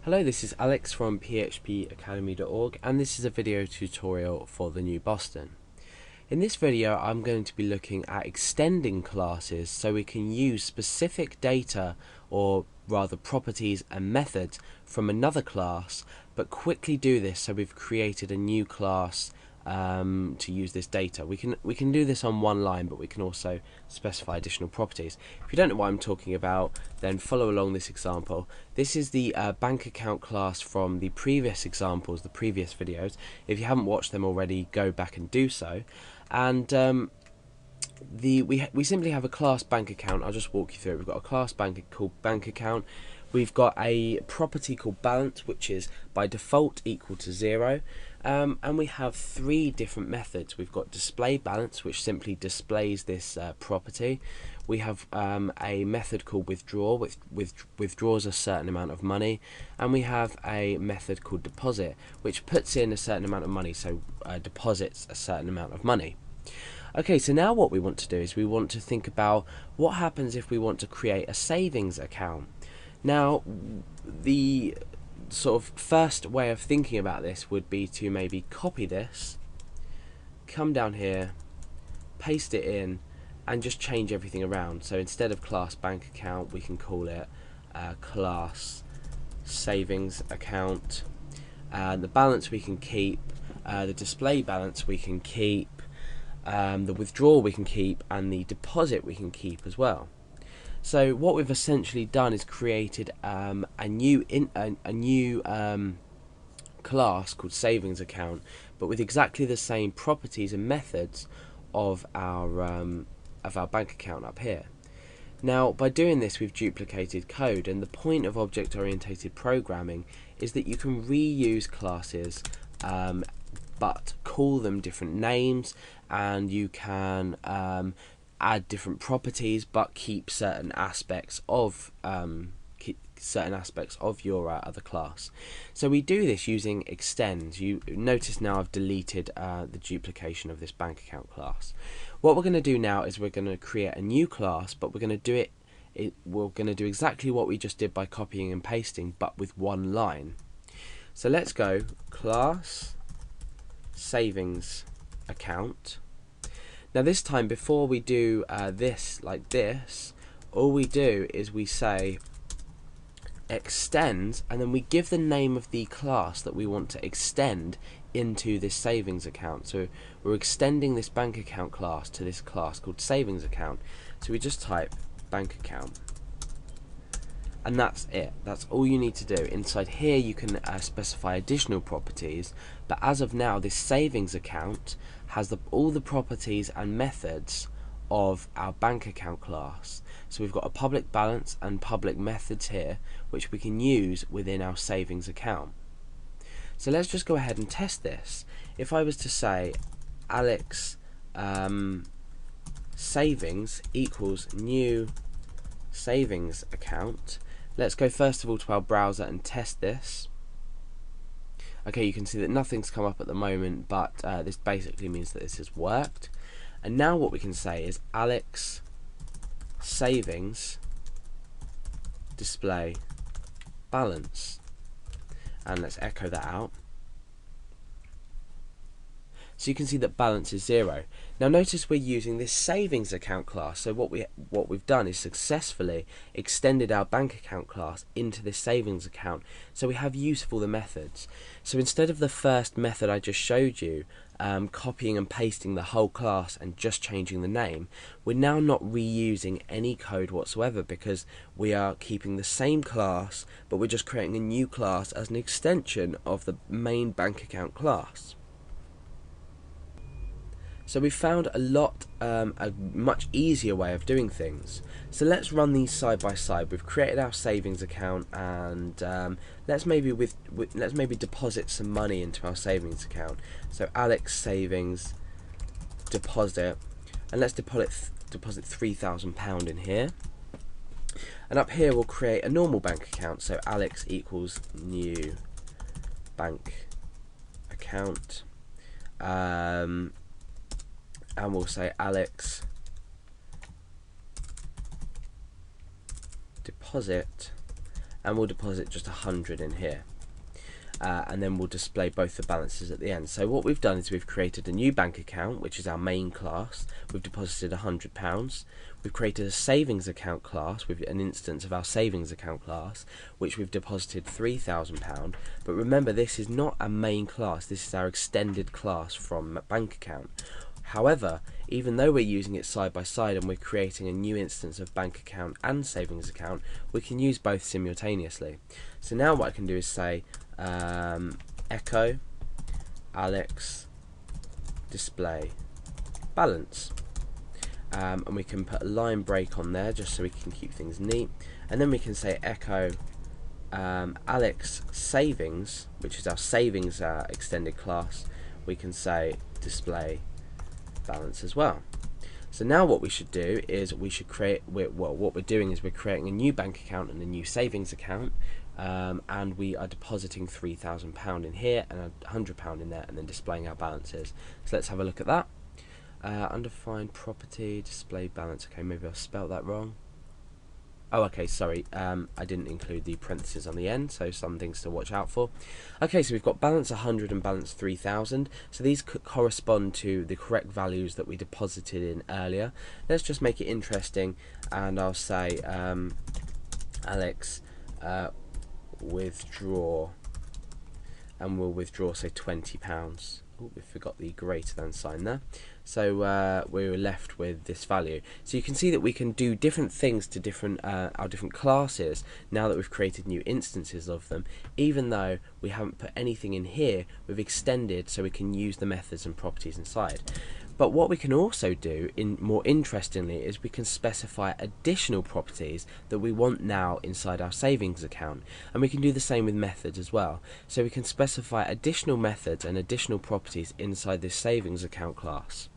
Hello, this is Alex from phpacademy.org and this is a video tutorial for the new Boston. In this video I'm going to be looking at extending classes so we can use specific data, or rather properties and methods from another class, but quickly do this so we've created a new class to use this data. We can do this on one line, but we can also specify additional properties. If you don't know what I'm talking about, then follow along this example. This is the bank account class from the previous examples, the previous videos. If you haven't watched them already, go back and do so. And we simply have a class bank account. I'll just walk you through it. We've got a class called bank account. We've got a property called balance, which is by default equal to 0. And we have three different methods. We've got display balance, which simply displays this property. We have a method called withdraw, which withdraws a certain amount of money. And we have a method called deposit, which puts in a certain amount of money, so deposits a certain amount of money. Okay, so now what we want to do is we want to think about what happens if we want to create a savings account. Now, the sort of first way of thinking about this would be to maybe copy this, come down here, paste it in, and just change everything around. So instead of class bank account, we can call it class savings account. The balance we can keep, the display balance we can keep, the withdrawal we can keep, and the deposit we can keep as well. So what we've essentially done is created a new class called savings account, but with exactly the same properties and methods of our bank account up here. Now, by doing this, we've duplicated code, and the point of object-oriented programming is that you can reuse classes, but call them different names, and you can add different properties but keep certain aspects of your other class. So we do this using extends. You notice now I've deleted the duplication of this bank account class. What we're going to do now is we're going to create a new class, but we're going to do exactly what we just did by copying and pasting, but with one line. So let's go class savings account. Now this time, before we do this like this, all we do is we say extend, and then we give the name of the class that we want to extend into this savings account. So we're extending this bank account class to this class called savings account. So we just type bank account. And that's it. That's all you need to do. Inside here you can specify additional properties, but as of now this savings account has all the properties and methods of our bank account class. So we've got a public balance and public methods here, which we can use within our savings account. So let's just go ahead and test this. If I was to say Alex savings equals new savings account, let's go first of all to our browser and test this. Okay, you can see that nothing's come up at the moment, but this basically means that this has worked. And now what we can say is Alex savings display balance, and let's echo that out. So you can see that balance is 0. Now notice we're using this savings account class. So what we've done is successfully extended our bank account class into this savings account. So we have use for the methods. So instead of the first method I just showed you, copying and pasting the whole class and just changing the name, we're now not reusing any code whatsoever, because we are keeping the same class, but we're just creating a new class as an extension of the main bank account class. So we found a much easier way of doing things. So let's run these side by side. We've created our savings account, and let's maybe deposit some money into our savings account. So Alex savings deposit, and let's deposit £3,000 in here. And up here we'll create a normal bank account. So Alex equals new bank account. And we'll say Alex deposit, and we'll deposit just 100 in here. And then we'll display both the balances at the end. So what we've done is we've created a new bank account, which is our main class. We've deposited £100. We've created a savings account class with an instance of our savings account class, which we've deposited £3,000. But remember, this is not a main class. This is our extended class from bank account. However, even though we're using it side by side and we're creating a new instance of bank account and savings account, we can use both simultaneously. So now what I can do is say echo Alex display balance, and we can put a line break on there just so we can keep things neat, and then we can say echo Alex savings, which is our savings extended class. We can say display balance as well. So now what we should do is we should create, what we're doing is we're creating a new bank account and a new savings account, and we are depositing £3,000 in here and £100 in there, and then displaying our balances. So let's have a look at that. Undefined property, display balance. Okay, maybe I spelt that wrong. Oh, okay, sorry, I didn't include the parentheses on the end, so some things to watch out for. Okay, so we've got balance 100 and balance 3000, so these correspond to the correct values that we deposited in earlier. Let's just make it interesting, and I'll say Alex withdraw, and we'll withdraw, say, £20. Oh, we forgot the greater than sign there. So we were left with this value. So you can see that we can do different things to different our different classes now that we've created new instances of them. Even though we haven't put anything in here, we've extended so we can use the methods and properties inside. But what we can also do, more interestingly, is we can specify additional properties that we want now inside our savings account, and we can do the same with methods as well. So we can specify additional methods and additional properties inside this savings account class.